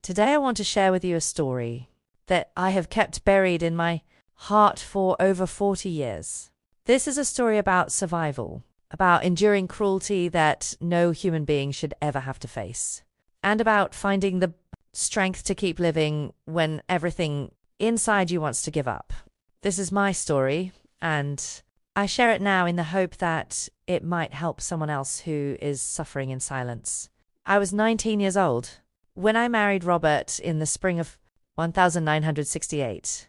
Today I want to share with you a story that I have kept buried in my heart for over 40 years. This is a story about survival, about enduring cruelty that no human being should ever have to face, and about finding the strength to keep living when everything inside you wants to give up. This is my story, and I share it now in the hope that it might help someone else who is suffering in silence. I was 19 years old when I married Robert in the spring of 1968.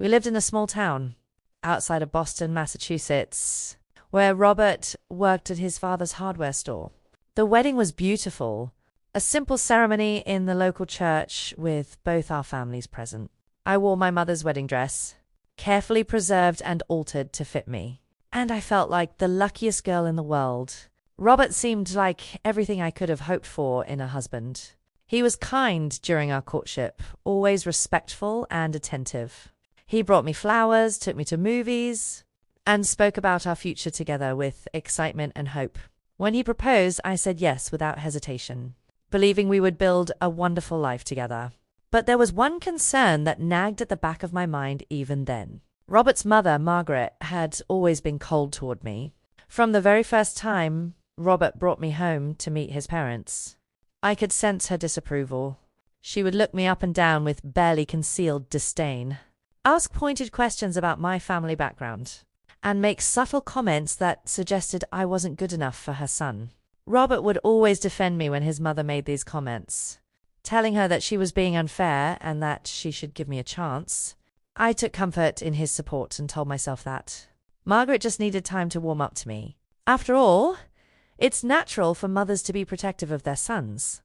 We lived in a small town outside of Boston, Massachusetts, where Robert worked at his father's hardware store. The wedding was beautiful, a simple ceremony in the local church with both our families present. I wore my mother's wedding dress, carefully preserved and altered to fit me, and I felt like the luckiest girl in the world. Robert seemed like everything I could have hoped for in a husband. He was kind during our courtship, always respectful and attentive. He brought me flowers, took me to movies, and spoke about our future together with excitement and hope. When he proposed, I said yes without hesitation, believing we would build a wonderful life together. But there was one concern that nagged at the back of my mind even then. Robert's mother, Margaret, had always been cold toward me. From the very first time Robert brought me home to meet his parents, I could sense her disapproval. She would look me up and down with barely concealed disdain, ask pointed questions about my family background, and make subtle comments that suggested I wasn't good enough for her son. Robert would always defend me when his mother made these comments, telling her that she was being unfair and that she should give me a chance. I took comfort in his support and told myself that Margaret just needed time to warm up to me. After all, it's natural for mothers to be protective of their sons.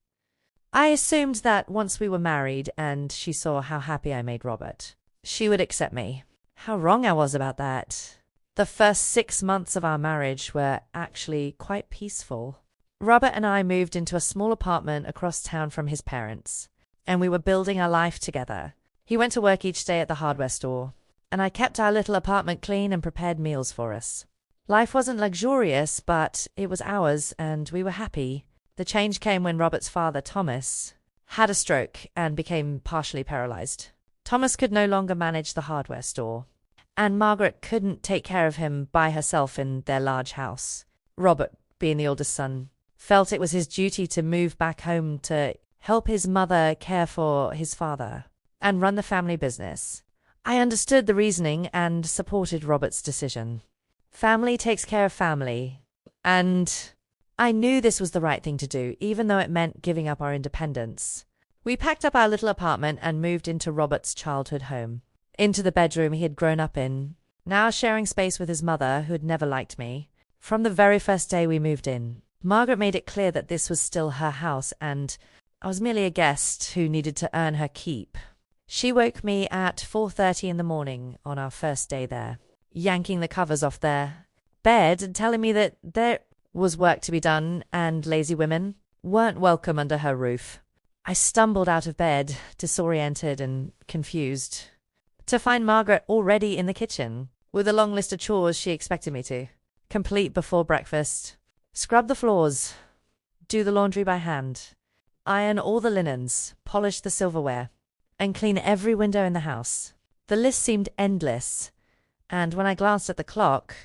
I assumed that once we were married and she saw how happy I made Robert, she would accept me. How wrong I was about that. The first 6 months of our marriage were actually quite peaceful. Robert and I moved into a small apartment across town from his parents, and we were building our life together. He went to work each day at the hardware store, and I kept our little apartment clean and prepared meals for us. Life wasn't luxurious, but it was ours, and we were happy. The change came when Robert's father, Thomas, had a stroke and became partially paralyzed. Thomas could no longer manage the hardware store, and Margaret couldn't take care of him by herself in their large house. Robert, being the oldest son, felt it was his duty to move back home to help his mother care for his father and run the family business. I understood the reasoning and supported Robert's decision. Family takes care of family, and I knew this was the right thing to do, even though it meant giving up our independence. We packed up our little apartment and moved into Robert's childhood home, into the bedroom he had grown up in, now sharing space with his mother, who had never liked me. From the very first day we moved in, Margaret made it clear that this was still her house, and I was merely a guest who needed to earn her keep. She woke me at 4:30 in the morning on our first day there, yanking the covers off their bed and telling me that there was work to be done and lazy women weren't welcome under her roof. I stumbled out of bed, disoriented and confused, to find Margaret already in the kitchen, with a long list of chores she expected me to complete before breakfast. Scrub the floors, do the laundry by hand, iron all the linens, polish the silverware, and clean every window in the house. The list seemed endless, and when I glanced at the clock,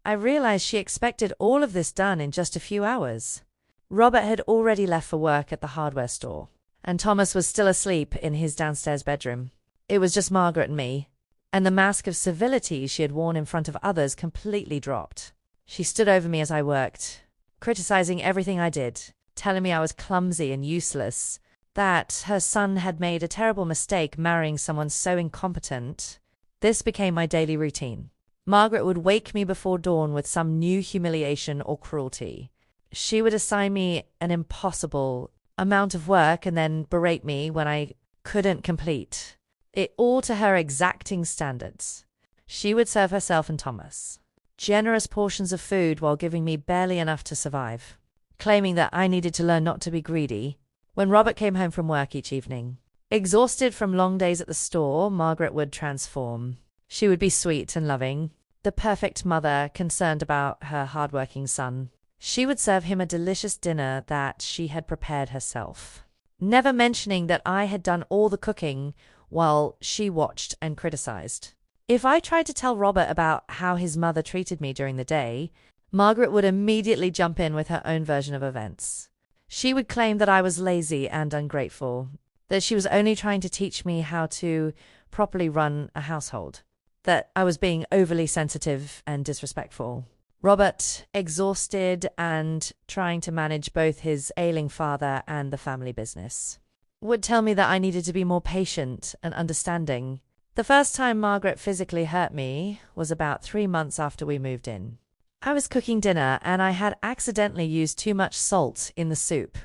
I realized she expected all of this done in just a few hours. Robert had already left for work at the hardware store, and Thomas was still asleep in his downstairs bedroom. It was just Margaret and me, and the mask of civility she had worn in front of others completely dropped. She stood over me as I worked, criticizing everything I did, telling me I was clumsy and useless, that her son had made a terrible mistake marrying someone so incompetent. This became my daily routine. Margaret would wake me before dawn with some new humiliation or cruelty. She would assign me an impossible amount of work and then berate me when I couldn't complete it, all to her exacting standards. She would serve herself and Thomas generous portions of food while giving me barely enough to survive, claiming that I needed to learn not to be greedy. When Robert came home from work each evening, exhausted from long days at the store, Margaret would transform. She would be sweet and loving, the perfect mother concerned about her hardworking son. She would serve him a delicious dinner that she had prepared herself. never mentioning that I had done all the cooking while she watched and criticized. If I tried to tell Robert about how his mother treated me during the day, Margaret would immediately jump in with her own version of events. She would claim that I was lazy and ungrateful, that she was only trying to teach me how to properly run a household, that I was being overly sensitive and disrespectful. Robert, exhausted and trying to manage both his ailing father and the family business, would tell me that I needed to be more patient and understanding. The first time Margaret physically hurt me was about 3 months after we moved in. I was cooking dinner and I had accidentally used too much salt in the soup.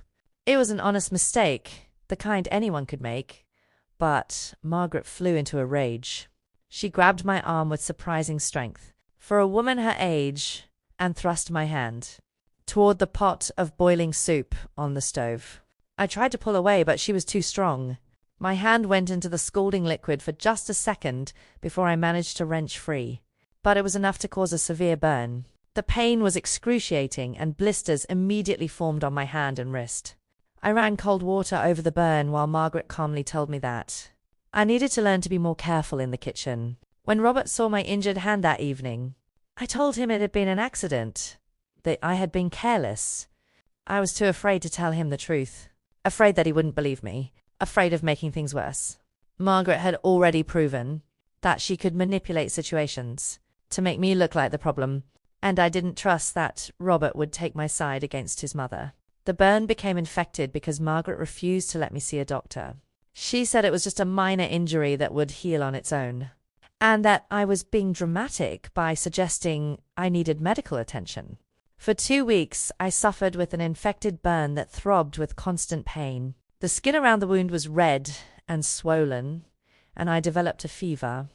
It was an honest mistake, the kind anyone could make, but Margaret flew into a rage. She grabbed my arm with surprising strength, for a woman her age, and thrust my hand toward the pot of boiling soup on the stove. I tried to pull away, but she was too strong. My hand went into the scalding liquid for just a second before I managed to wrench free, but it was enough to cause a severe burn. The pain was excruciating, and blisters immediately formed on my hand and wrist. I ran cold water over the burn while Margaret calmly told me that I needed to learn to be more careful in the kitchen. When Robert saw my injured hand that evening, I told him it had been an accident, that I had been careless. I was too afraid to tell him the truth, afraid that he wouldn't believe me, afraid of making things worse. Margaret had already proven that she could manipulate situations to make me look like the problem, and I didn't trust that Robert would take my side against his mother. The burn became infected because Margaret refused to let me see a doctor. She said it was just a minor injury that would heal on its own, and that I was being dramatic by suggesting I needed medical attention. For 2 weeks, I suffered with an infected burn that throbbed with constant pain. The skin around the wound was red and swollen, and I developed a fever.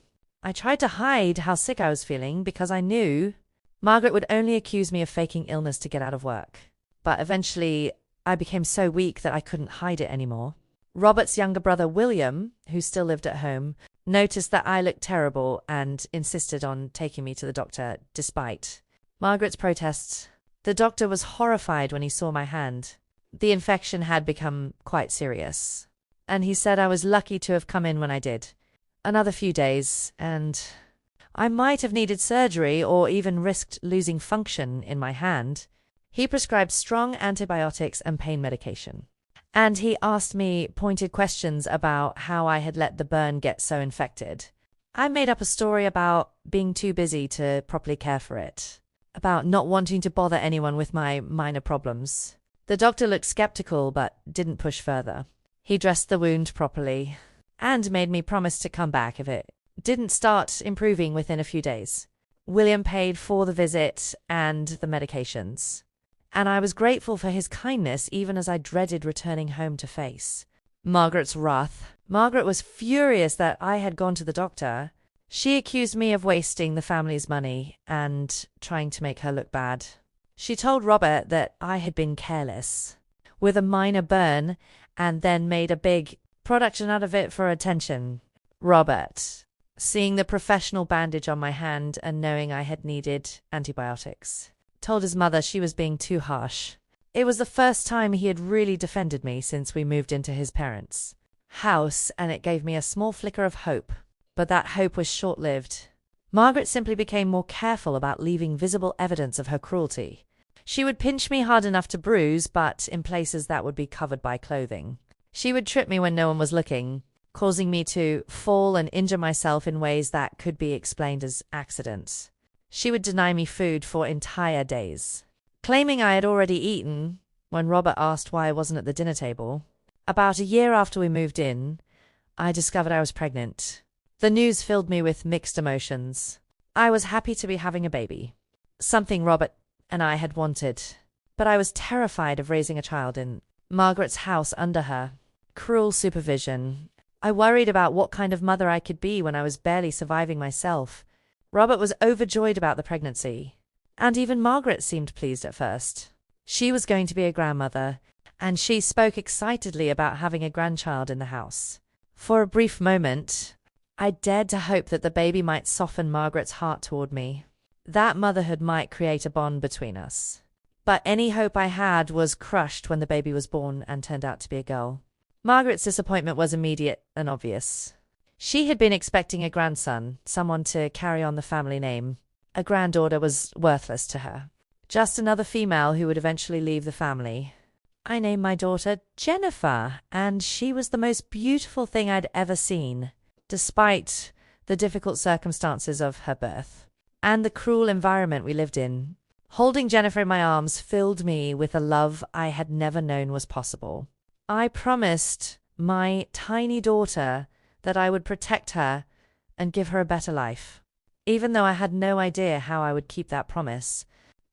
I tried to hide how sick I was feeling because I knew Margaret would only accuse me of faking illness to get out of work. But eventually, I became so weak that I couldn't hide it anymore. Robert's younger brother, William, who still lived at home, noticed that I looked terrible and insisted on taking me to the doctor, despite Margaret's protests. The doctor was horrified when he saw my hand. The infection had become quite serious, and he said I was lucky to have come in when I did. Another few days, and I might have needed surgery or even risked losing function in my hand. He prescribed strong antibiotics and pain medication, and he asked me pointed questions about how I had let the burn get so infected. I made up a story about being too busy to properly care for it, about not wanting to bother anyone with my minor problems. The doctor looked skeptical but didn't push further. He dressed the wound properly and made me promise to come back if it didn't start improving within a few days. William paid for the visit and the medications, and I was grateful for his kindness even as I dreaded returning home to face Margaret's wrath. Margaret was furious that I had gone to the doctor. She accused me of wasting the family's money and trying to make her look bad. She told Robert that I had been careless with a minor burn and then made a big production out of it for attention. Robert, seeing the professional bandage on my hand and knowing I had needed antibiotics, told his mother she was being too harsh. It was the first time he had really defended me since we moved into his parents' house, and it gave me a small flicker of hope. But that hope was short-lived. Margaret simply became more careful about leaving visible evidence of her cruelty. She would pinch me hard enough to bruise, but in places that would be covered by clothing. She would trip me when no one was looking, causing me to fall and injure myself in ways that could be explained as accidents. She would deny me food for entire days, claiming I had already eaten when Robert asked why I wasn't at the dinner table. About a year after we moved in, I discovered I was pregnant. The news filled me with mixed emotions. I was happy to be having a baby, something Robert and I had wanted, but I was terrified of raising a child in Margaret's house under her cruel supervision. I worried about what kind of mother I could be when I was barely surviving myself. Robert was overjoyed about the pregnancy, and even Margaret seemed pleased at first. She was going to be a grandmother, and she spoke excitedly about having a grandchild in the house. For a brief moment, I dared to hope that the baby might soften Margaret's heart toward me. That motherhood might create a bond between us. But any hope I had was crushed when the baby was born and turned out to be a girl. Margaret's disappointment was immediate and obvious. She had been expecting a grandson, someone to carry on the family name. A granddaughter was worthless to her. Just another female who would eventually leave the family. I named my daughter Jennifer, and she was the most beautiful thing I'd ever seen, despite the difficult circumstances of her birth and the cruel environment we lived in. Holding Jennifer in my arms filled me with a love I had never known was possible. I promised my tiny daughter that I would protect her and give her a better life. Even though I had no idea how I would keep that promise,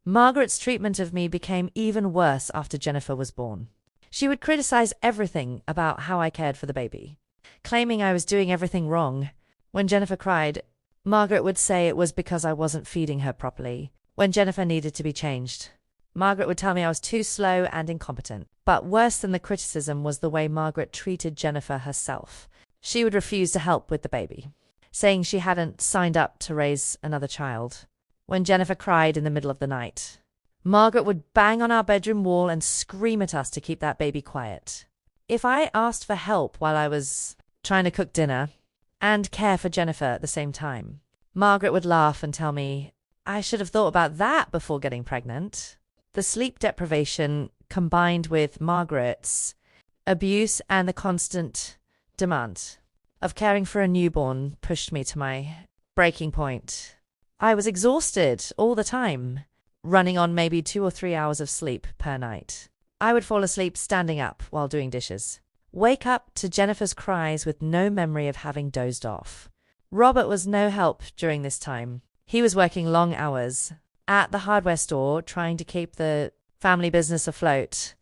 Margaret's treatment of me became even worse after Jennifer was born. She would criticize everything about how I cared for the baby, claiming I was doing everything wrong. When Jennifer cried, Margaret would say it was because I wasn't feeding her properly, when Jennifer needed to be changed. Margaret would tell me I was too slow and incompetent. But worse than the criticism was the way Margaret treated Jennifer herself. She would refuse to help with the baby, saying she hadn't signed up to raise another child. When Jennifer cried in the middle of the night, Margaret would bang on our bedroom wall and scream at us to keep that baby quiet. If I asked for help while I was trying to cook dinner and care for Jennifer at the same time, Margaret would laugh and tell me I should have thought about that before getting pregnant. The sleep deprivation combined with Margaret's abuse and the constant demand of caring for a newborn pushed me to my breaking point. I was exhausted all the time, running on maybe 2 or 3 hours of sleep per night. I would fall asleep standing up while doing dishes, wake up to Jennifer's cries with no memory of having dozed off. Robert was no help during this time. He was working long hours at the hardware store trying to keep the family business afloat,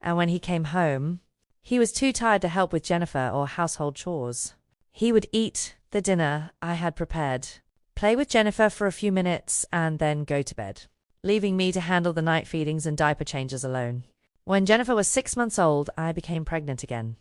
and when he came home, he was too tired to help with Jennifer or household chores. He would eat the dinner I had prepared, play with Jennifer for a few minutes, and then go to bed, leaving me to handle the night feedings and diaper changes alone. When Jennifer was 6 months old, I became pregnant again.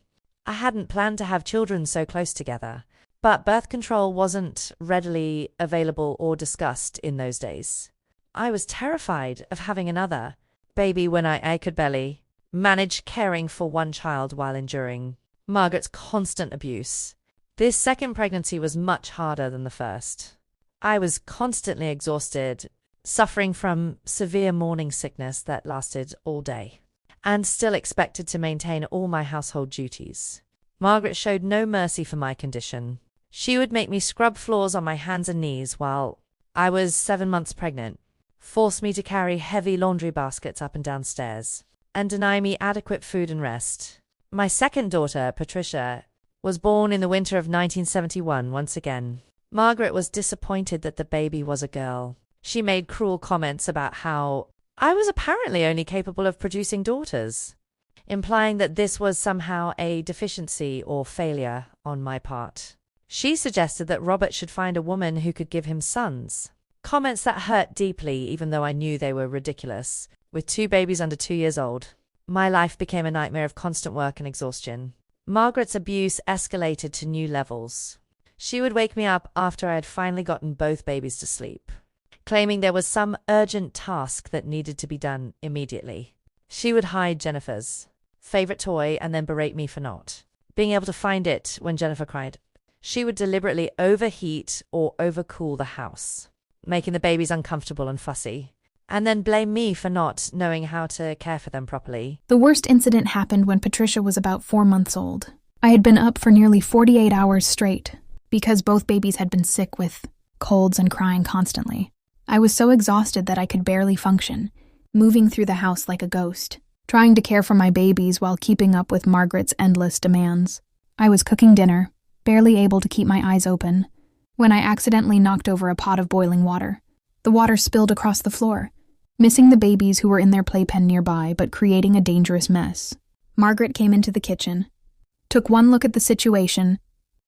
I hadn't planned to have children so close together, but birth control wasn't readily available or discussed in those days. I was terrified of having another baby when I could barely manage caring for one child while enduring Margaret's constant abuse. This second pregnancy was much harder than the first. I was constantly exhausted, suffering from severe morning sickness that lasted all day, and still expected to maintain all my household duties. Margaret showed no mercy for my condition. She would make me scrub floors on my hands and knees while I was 7 months pregnant, force me to carry heavy laundry baskets up and down stairs, and deny me adequate food and rest. My second daughter, Patricia, was born in the winter of 1971 once again. Margaret was disappointed that the baby was a girl. She made cruel comments about how I was apparently only capable of producing daughters, implying that this was somehow a deficiency or failure on my part. She suggested that Robert should find a woman who could give him sons. Comments that hurt deeply, even though I knew they were ridiculous. With 2 babies under 2 years old, my life became a nightmare of constant work and exhaustion. Margaret's abuse escalated to new levels. She would wake me up after I had finally gotten both babies to sleep, claiming there was some urgent task that needed to be done immediately. She would hide Jennifer's favorite toy and then berate me for not being able to find it when Jennifer cried. She would deliberately overheat or overcool the house, making the babies uncomfortable and fussy, and then blame me for not knowing how to care for them properly. The worst incident happened when Patricia was about 4 months old. I had been up for nearly 48 hours straight because both babies had been sick with colds and crying constantly. I was so exhausted that I could barely function, moving through the house like a ghost, trying to care for my babies while keeping up with Margaret's endless demands. I was cooking dinner, barely able to keep my eyes open, when I accidentally knocked over a pot of boiling water. The water spilled across the floor, missing the babies who were in their playpen nearby, but creating a dangerous mess. Margaret came into the kitchen, took one look at the situation,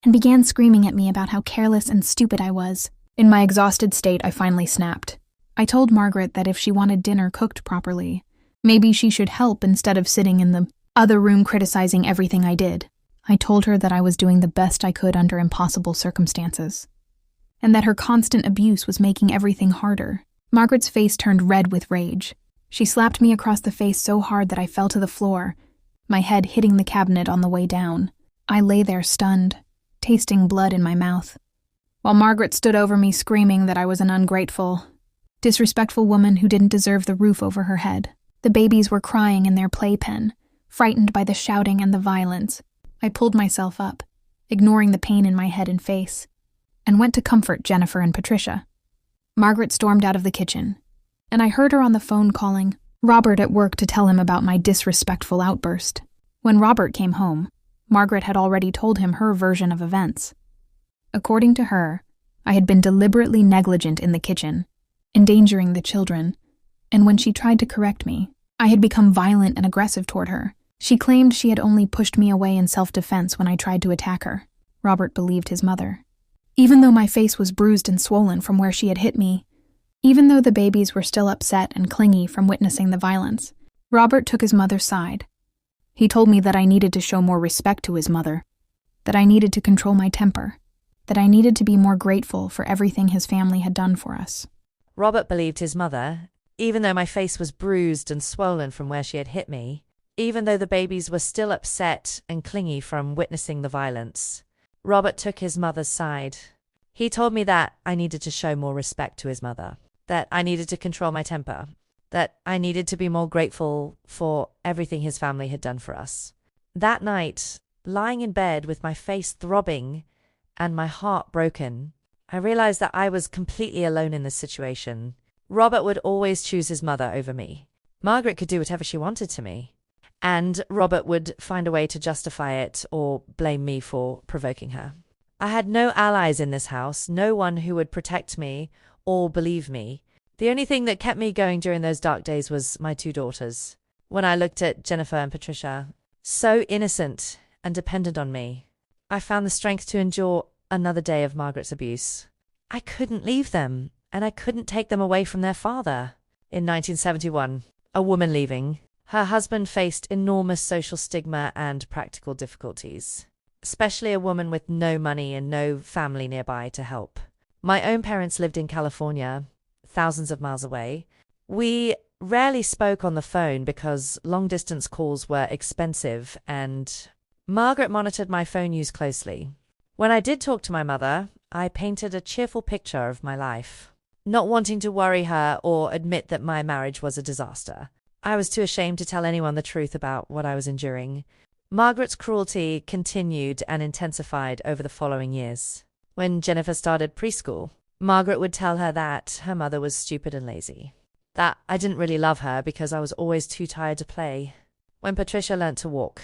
and began screaming at me about how careless and stupid I was. In my exhausted state, I finally snapped. I told Margaret that if she wanted dinner cooked properly, maybe she should help instead of sitting in the other room criticizing everything I did. I told her that I was doing the best I could under impossible circumstances, and that her constant abuse was making everything harder. Margaret's face turned red with rage. She slapped me across the face so hard that I fell to the floor, my head hitting the cabinet on the way down. I lay there stunned, tasting blood in my mouth, while Margaret stood over me screaming that I was an ungrateful, disrespectful woman who didn't deserve the roof over her head. The babies were crying in their playpen, frightened by the shouting and the violence. I pulled myself up, ignoring the pain in my head and face, and went to comfort Jennifer and Patricia. Margaret stormed out of the kitchen, and I heard her on the phone calling Robert at work to tell him about my disrespectful outburst. When Robert came home, Margaret had already told him her version of events. According to her, I had been deliberately negligent in the kitchen, endangering the children, and when she tried to correct me, I had become violent and aggressive toward her. She claimed she had only pushed me away in self-defense when I tried to attack her. Robert believed his mother. Even though my face was bruised and swollen from where she had hit me, even though the babies were still upset and clingy from witnessing the violence, Robert took his mother's side. He told me that I needed to show more respect to his mother, that I needed to control my temper, that I needed to be more grateful for everything his family had done for us. Robert believed his mother, even though my face was bruised and swollen from where she had hit me, even though the babies were still upset and clingy from witnessing the violence. Robert took his mother's side. He told me that I needed to show more respect to his mother, that I needed to control my temper, that I needed to be more grateful for everything his family had done for us. That night, lying in bed with my face throbbing and my heart broken, I realized that I was completely alone in this situation. Robert would always choose his mother over me. Margaret could do whatever she wanted to me, and Robert would find a way to justify it or blame me for provoking her. I had no allies in this house, no one who would protect me or believe me. The only thing that kept me going during those dark days was my two daughters. When I looked at Jennifer and Patricia, so innocent and dependent on me, I found the strength to endure another day of Margaret's abuse. I couldn't leave them, and I couldn't take them away from their father. In 1971, a woman leaving, her husband faced enormous social stigma and practical difficulties, especially a woman with no money and no family nearby to help. My own parents lived in California, thousands of miles away. We rarely spoke on the phone because long-distance calls were expensive, and Margaret monitored my phone use closely. When I did talk to my mother, I painted a cheerful picture of my life, not wanting to worry her or admit that my marriage was a disaster. I was too ashamed to tell anyone the truth about what I was enduring. Margaret's cruelty continued and intensified over the following years. When Jennifer started preschool, Margaret would tell her that her mother was stupid and lazy, that I didn't really love her because I was always too tired to play. When Patricia learnt to walk,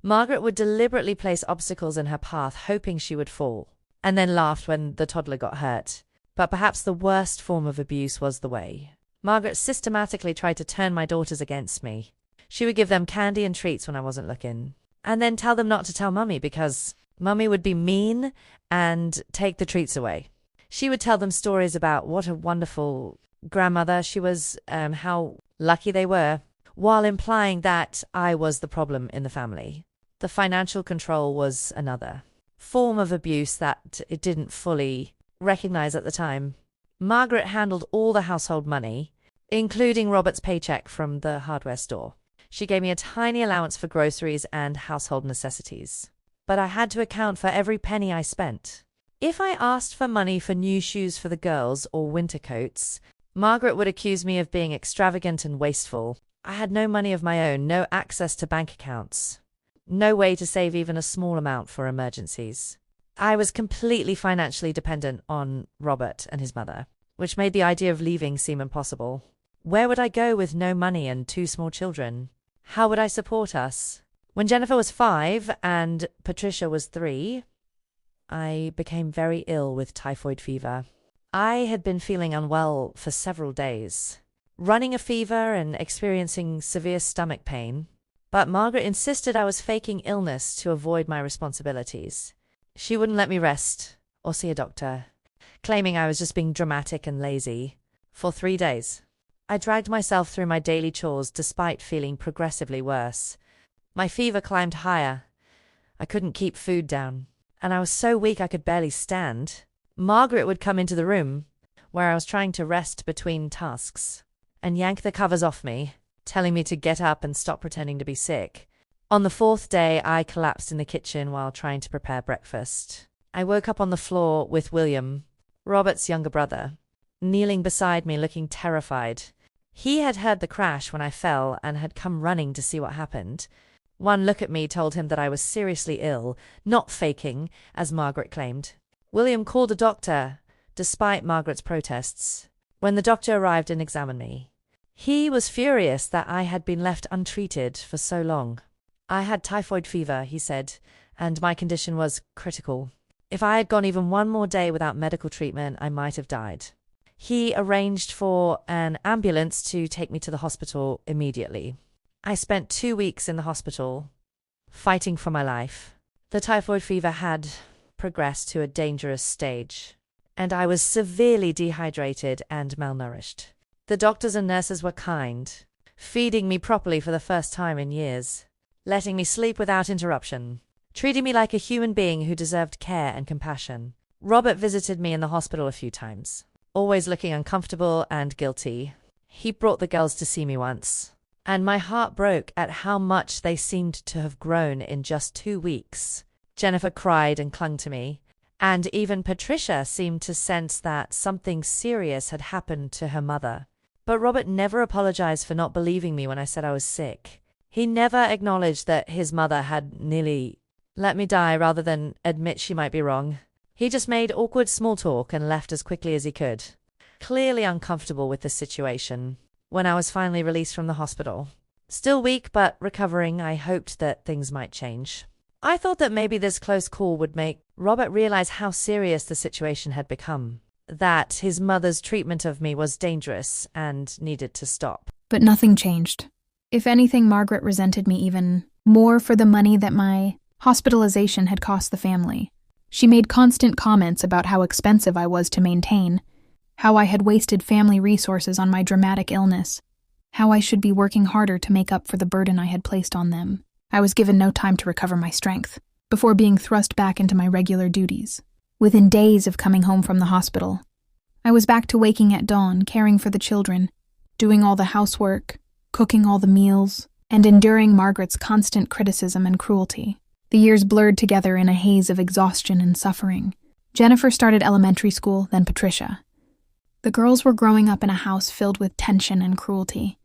Margaret would deliberately place obstacles in her path, hoping she would fall, and then laughed when the toddler got hurt. But perhaps the worst form of abuse was the way Margaret systematically tried to turn my daughters against me. She would give them candy and treats when I wasn't looking, and then tell them not to tell Mummy because Mummy would be mean and take the treats away. She would tell them stories about what a wonderful grandmother she was, how lucky they were, while implying that I was the problem in the family. The financial control was another form of abuse that it didn't fully recognize at the time. Margaret handled all the household money, including Robert's paycheck from the hardware store. She gave me a tiny allowance for groceries and household necessities, but I had to account for every penny I spent. If I asked for money for new shoes for the girls or winter coats, Margaret would accuse me of being extravagant and wasteful. I had no money of my own, no access to bank accounts, no way to save even a small amount for emergencies. I was completely financially dependent on Robert and his mother, which made the idea of leaving seem impossible. Where would I go with no money and two small children? How would I support us? When Jennifer was 5 and Patricia was 3, I became very ill with typhoid fever. I had been feeling unwell for several days, running a fever and experiencing severe stomach pain, but Margaret insisted I was faking illness to avoid my responsibilities. She wouldn't let me rest or see a doctor, claiming I was just being dramatic and lazy. For 3 days, I dragged myself through my daily chores despite feeling progressively worse. My fever climbed higher. I couldn't keep food down, and I was so weak I could barely stand. Margaret would come into the room, where I was trying to rest between tasks, and yank the covers off me, telling me to get up and stop pretending to be sick. On the fourth day, I collapsed in the kitchen while trying to prepare breakfast. I woke up on the floor with William, Robert's younger brother, kneeling beside me looking terrified. He had heard the crash when I fell and had come running to see what happened. One look at me told him that I was seriously ill, not faking, as Margaret claimed. William called a doctor, despite Margaret's protests. When the doctor arrived and examined me, he was furious that I had been left untreated for so long. I had typhoid fever, he said, and my condition was critical. If I had gone even one more day without medical treatment, I might have died. He arranged for an ambulance to take me to the hospital immediately. I spent 2 weeks in the hospital, fighting for my life. The typhoid fever had progressed to a dangerous stage, and I was severely dehydrated and malnourished. The doctors and nurses were kind, feeding me properly for the first time in years, letting me sleep without interruption, treating me like a human being who deserved care and compassion. Robert visited me in the hospital a few times, always looking uncomfortable and guilty. He brought the girls to see me once, and my heart broke at how much they seemed to have grown in just 2 weeks. Jennifer cried and clung to me, and even Patricia seemed to sense that something serious had happened to her mother. But Robert never apologized for not believing me when I said I was sick. He never acknowledged that his mother had nearly let me die rather than admit she might be wrong. He just made awkward small talk and left as quickly as he could, clearly uncomfortable with the situation. When I was finally released from the hospital, still weak but recovering, I hoped that things might change. I thought that maybe this close call would make Robert realize how serious the situation had become, that his mother's treatment of me was dangerous and needed to stop. But nothing changed. If anything, Margaret resented me even more for the money that my hospitalization had cost the family. She made constant comments about how expensive I was to maintain, how I had wasted family resources on my dramatic illness, how I should be working harder to make up for the burden I had placed on them. I was given no time to recover my strength before being thrust back into my regular duties. Within days of coming home from the hospital, I was back to waking at dawn, caring for the children, doing all the housework, cooking all the meals, and enduring Margaret's constant criticism and cruelty. The years blurred together in a haze of exhaustion and suffering. Jennifer started elementary school, then Patricia. The girls were growing up in a house filled with tension and cruelty,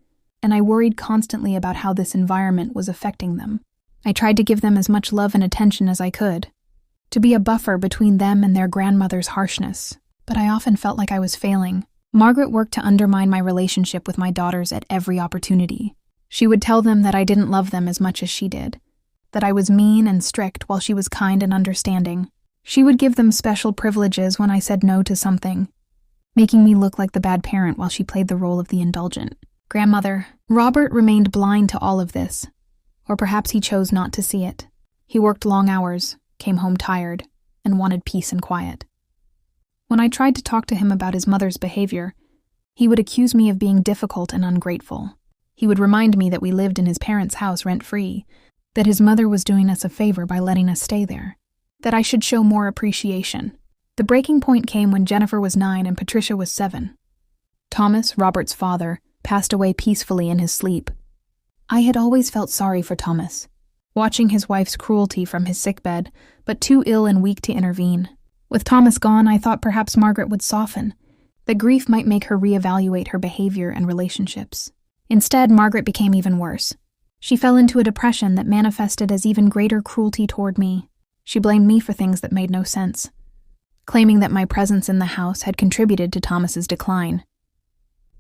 and I worried constantly about how this environment was affecting them. I tried to give them as much love and attention as I could, to be a buffer between them and their grandmother's harshness, but I often felt like I was failing. Margaret worked to undermine my relationship with my daughters at every opportunity. She would tell them that I didn't love them as much as she did, that I was mean and strict while she was kind and understanding. She would give them special privileges when I said no to something, making me look like the bad parent while she played the role of the indulgent grandmother. Robert remained blind to all of this, or perhaps he chose not to see it. He worked long hours, came home tired, and wanted peace and quiet. When I tried to talk to him about his mother's behavior, he would accuse me of being difficult and ungrateful. He would remind me that we lived in his parents' house rent-free, that his mother was doing us a favor by letting us stay there, that I should show more appreciation. The breaking point came when Jennifer was 9 and Patricia was 7. Thomas, Robert's father, passed away peacefully in his sleep. I had always felt sorry for Thomas, watching his wife's cruelty from his sickbed, but too ill and weak to intervene. With Thomas gone, I thought perhaps Margaret would soften, that grief might make her reevaluate her behavior and relationships. Instead, Margaret became even worse. She fell into a depression that manifested as even greater cruelty toward me. She blamed me for things that made no sense, claiming that my presence in the house had contributed to Thomas's decline.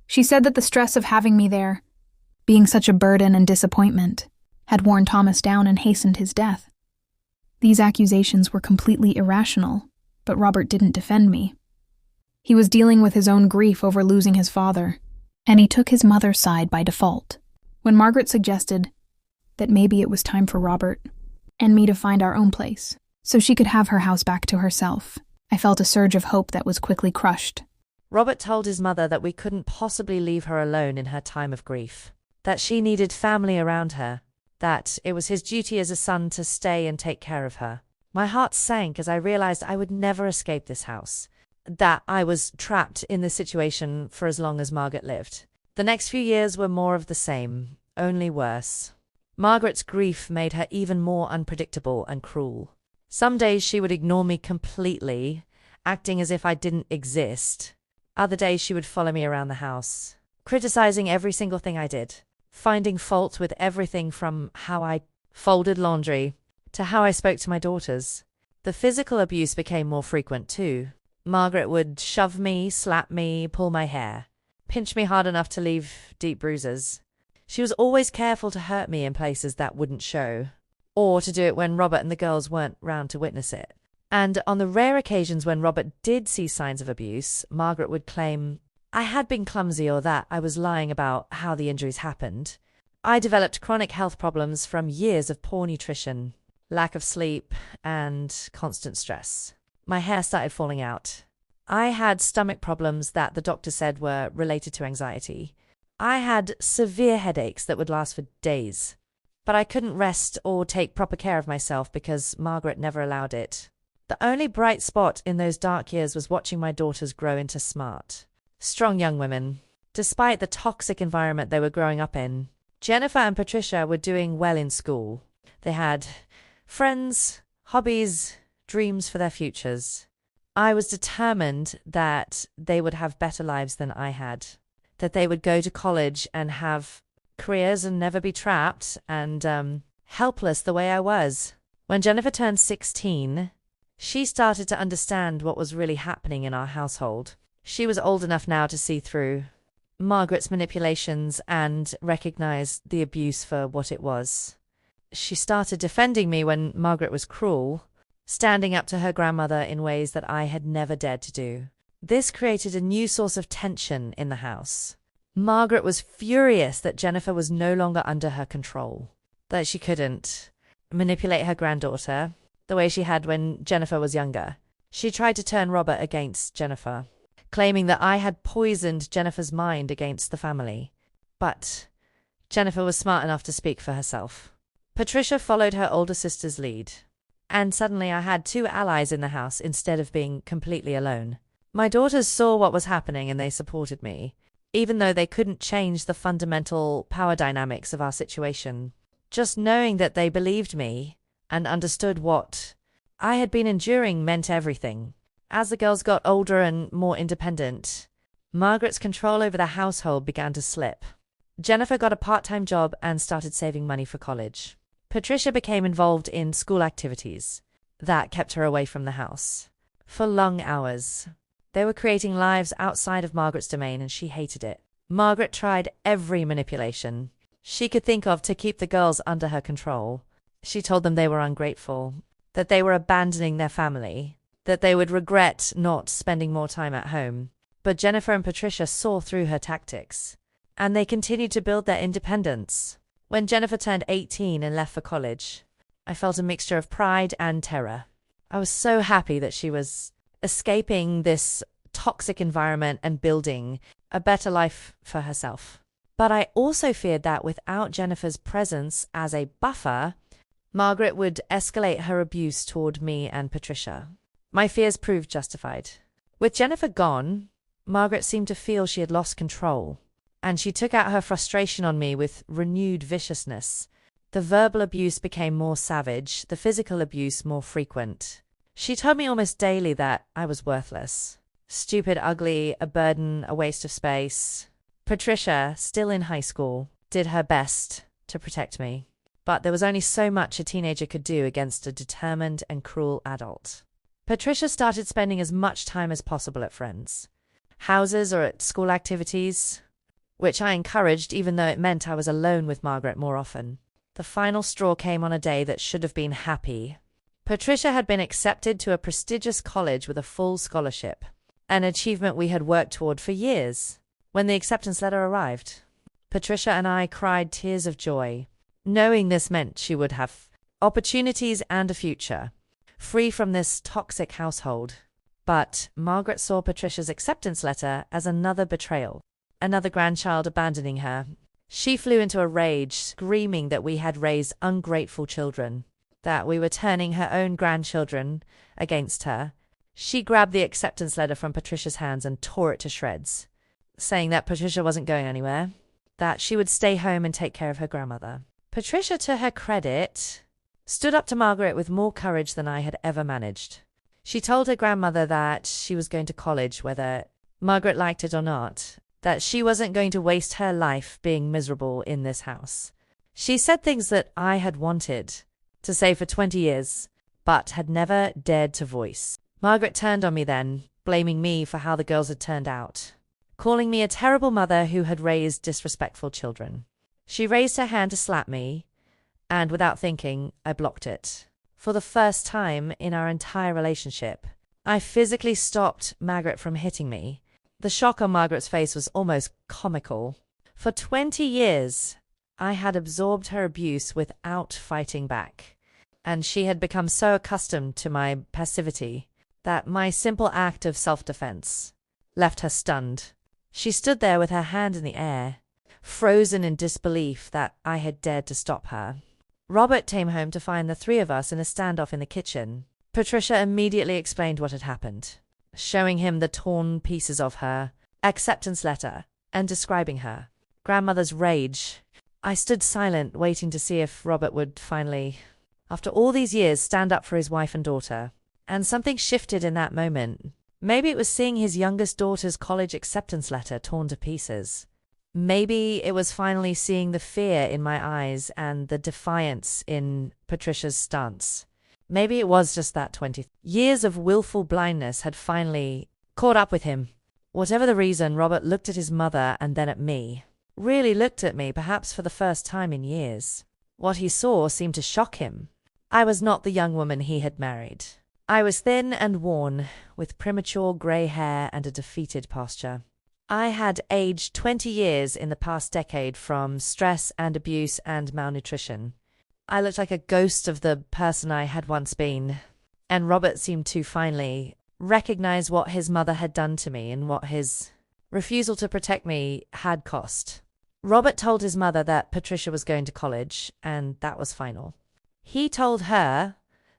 She said that the stress of having me there, being such a burden and disappointment, had worn Thomas down and hastened his death. These accusations were completely irrational, but Robert didn't defend me. He was dealing with his own grief over losing his father, and he took his mother's side by default. When Margaret suggested that maybe it was time for Robert and me to find our own place, so she could have her house back to herself, I felt a surge of hope that was quickly crushed. Robert told his mother that we couldn't possibly leave her alone in her time of grief, that she needed family around her, that it was his duty as a son to stay and take care of her. My heart sank as I realized I would never escape this house, that I was trapped in this situation for as long as Margaret lived. The next few years were more of the same, only worse. Margaret's grief made her even more unpredictable and cruel. Some days she would ignore me completely, acting as if I didn't exist. Other days she would follow me around the house, criticizing every single thing I did, finding fault with everything from how I folded laundry to how I spoke to my daughters. The physical abuse became more frequent too. Margaret would shove me, slap me, pull my hair, pinch me hard enough to leave deep bruises. She was always careful to hurt me in places that wouldn't show, or to do it when Robert and the girls weren't round to witness it. And on the rare occasions when Robert did see signs of abuse, Margaret would claim I had been clumsy or that I was lying about how the injuries happened. I developed chronic health problems from years of poor nutrition, lack of sleep, and constant stress. My hair started falling out. I had stomach problems that the doctor said were related to anxiety. I had severe headaches that would last for days. But I couldn't rest or take proper care of myself because Margaret never allowed it. The only bright spot in those dark years was watching my daughters grow into smart, strong young women. Despite the toxic environment they were growing up in, Jennifer and Patricia were doing well in school. They had friends, hobbies, dreams for their futures. I was determined that they would have better lives than I had, that they would go to college and have careers and never be trapped and helpless the way I was. When Jennifer turned 16, she started to understand what was really happening in our household. She was old enough now to see through Margaret's manipulations and recognize the abuse for what it was. She started defending me when Margaret was cruel, standing up to her grandmother in ways that I had never dared to do. This created a new source of tension in the house. Margaret was furious that Jennifer was no longer under her control, that she couldn't manipulate her granddaughter the way she had when Jennifer was younger. She tried to turn Robert against Jennifer, claiming that I had poisoned Jennifer's mind against the family. But Jennifer was smart enough to speak for herself. Patricia followed her older sister's lead, and suddenly I had two allies in the house instead of being completely alone. My daughters saw what was happening and they supported me, even though they couldn't change the fundamental power dynamics of our situation. Just knowing that they believed me and understood what I had been enduring meant everything. As the girls got older and more independent, Margaret's control over the household began to slip. Jennifer got a part-time job and started saving money for college. Patricia became involved in school activities. That kept her away from the house for long hours. They were creating lives outside of Margaret's domain and she hated it. Margaret tried every manipulation she could think of to keep the girls under her control. She told them they were ungrateful, that they were abandoning their family, that they would regret not spending more time at home. But Jennifer and Patricia saw through her tactics, and they continued to build their independence. When Jennifer turned 18 and left for college, I felt a mixture of pride and terror. I was so happy that she was escaping this toxic environment and building a better life for herself. But I also feared that without Jennifer's presence as a buffer, Margaret would escalate her abuse toward me and Patricia. My fears proved justified. With Jennifer gone, Margaret seemed to feel she had lost control, and she took out her frustration on me with renewed viciousness. The verbal abuse became more savage, the physical abuse more frequent. She told me almost daily that I was worthless, stupid, ugly, a burden, a waste of space. Patricia, still in high school, did her best to protect me, but there was only so much a teenager could do against a determined and cruel adult. Patricia started spending as much time as possible at friends' houses or at school activities, which I encouraged even though it meant I was alone with Margaret more often. The final straw came on a day that should have been happy. Patricia had been accepted to a prestigious college with a full scholarship, an achievement we had worked toward for years. When the acceptance letter arrived, Patricia and I cried tears of joy, knowing this meant she would have opportunities and a future, free from this toxic household. But Margaret saw Patricia's acceptance letter as another betrayal, another grandchild abandoning her. She flew into a rage, screaming that we had raised ungrateful children, that we were turning her own grandchildren against her. She grabbed the acceptance letter from Patricia's hands and tore it to shreds, saying that Patricia wasn't going anywhere, that she would stay home and take care of her grandmother. Patricia, to her credit, stood up to Margaret with more courage than I had ever managed. She told her grandmother that she was going to college whether Margaret liked it or not, that she wasn't going to waste her life being miserable in this house. She said things that I had wanted to say for 20 years, but had never dared to voice. Margaret turned on me then, blaming me for how the girls had turned out, calling me a terrible mother who had raised disrespectful children. She raised her hand to slap me, and without thinking, I blocked it. For the first time in our entire relationship, I physically stopped Margaret from hitting me. The shock on Margaret's face was almost comical. For 20 years, I had absorbed her abuse without fighting back, and she had become so accustomed to my passivity that my simple act of self-defense left her stunned. She stood there with her hand in the air, frozen in disbelief that I had dared to stop her. Robert came home to find the three of us in a standoff in the kitchen. Patricia immediately explained what had happened, showing him the torn pieces of her acceptance letter and describing her. Grandmother's rage. I stood silent, waiting to see if Robert would finally, after all these years, stand up for his wife and daughter. And something shifted in that moment. Maybe it was seeing his youngest daughter's college acceptance letter torn to pieces. Maybe it was finally seeing the fear in my eyes and the defiance in Patricia's stance. Maybe it was just that 20 years of willful blindness had finally caught up with him. Whatever the reason, Robert looked at his mother and then at me. Really looked at me, perhaps for the first time in years. What he saw seemed to shock him. I was not the young woman he had married. I was thin and worn, with premature grey hair and a defeated posture. I had aged 20 years in the past decade from stress and abuse and malnutrition. I looked like a ghost of the person I had once been, and Robert seemed to finally recognize what his mother had done to me and what his refusal to protect me had cost. Robert told his mother that Patricia was going to college, and that was final. He told her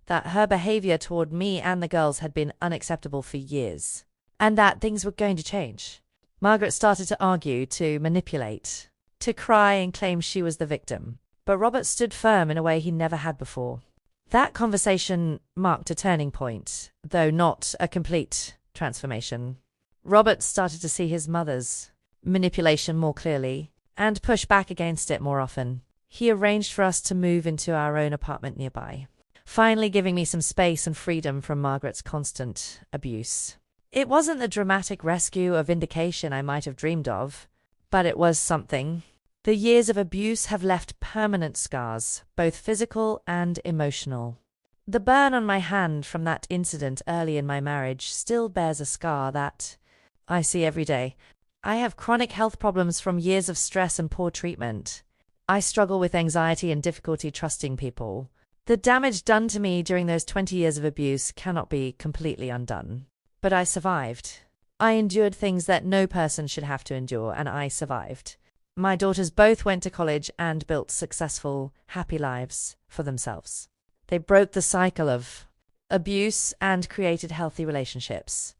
that her behavior toward me and the girls had been unacceptable for years, and that things were going to change. Margaret started to argue, to manipulate, to cry and claim she was the victim. But Robert stood firm in a way he never had before. That conversation marked a turning point, though not a complete transformation. Robert started to see his mother's manipulation more clearly and push back against it more often. He arranged for us to move into our own apartment nearby, finally giving me some space and freedom from Margaret's constant abuse. It wasn't the dramatic rescue or vindication I might have dreamed of, but it was something. The years of abuse have left permanent scars, both physical and emotional. The burn on my hand from that incident early in my marriage still bears a scar that I see every day. I have chronic health problems from years of stress and poor treatment. I struggle with anxiety and difficulty trusting people. The damage done to me during those 20 years of abuse cannot be completely undone. But I survived. I endured things that no person should have to endure, and I survived. My daughters both went to college and built successful, happy lives for themselves. They broke the cycle of abuse and created healthy relationships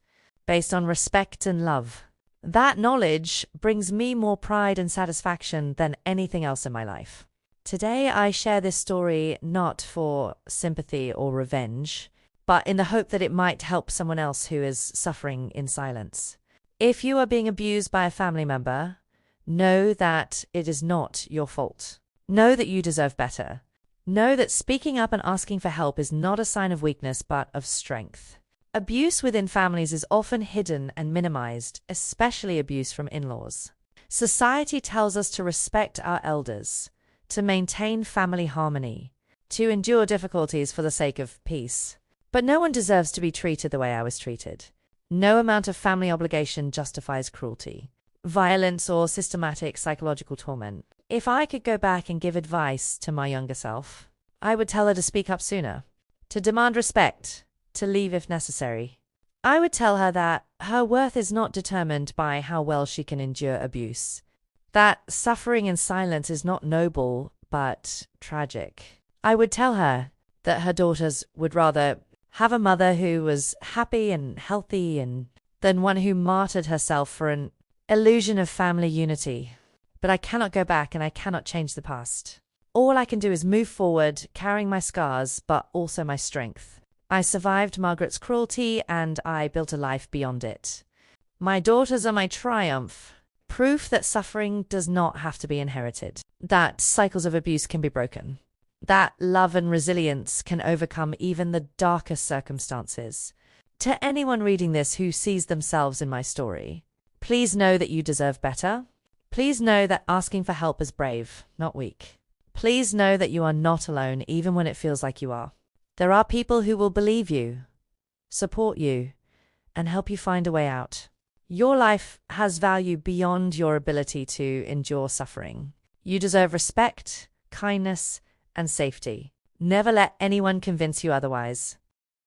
based on respect and love. That knowledge brings me more pride and satisfaction than anything else in my life. Today, I share this story not for sympathy or revenge, but in the hope that it might help someone else who is suffering in silence. If you are being abused by a family member, know that it is not your fault. Know that you deserve better. Know that speaking up and asking for help is not a sign of weakness, but of strength. Abuse within families is often hidden and minimized, especially abuse from in-laws. Society tells us to respect our elders, to maintain family harmony, to endure difficulties for the sake of peace. But no one deserves to be treated the way I was treated. No amount of family obligation justifies cruelty, violence, or systematic psychological torment. If I could go back and give advice to my younger self, I would tell her to speak up sooner, to demand respect, to leave if necessary. I would tell her that her worth is not determined by how well she can endure abuse, that suffering in silence is not noble but tragic. I would tell her that her daughters would rather have a mother who was happy and healthy than one who martyred herself for an illusion of family unity. But I cannot go back and I cannot change the past. All I can do is move forward, carrying my scars, but also my strength. I survived Margaret's cruelty, and I built a life beyond it. My daughters are my triumph, proof that suffering does not have to be inherited, that cycles of abuse can be broken, that love and resilience can overcome even the darkest circumstances. To anyone reading this who sees themselves in my story, please know that you deserve better. Please know that asking for help is brave, not weak. Please know that you are not alone, even when it feels like you are. There are people who will believe you, support you, and help you find a way out. Your life has value beyond your ability to endure suffering. You deserve respect, kindness, and safety. Never let anyone convince you otherwise.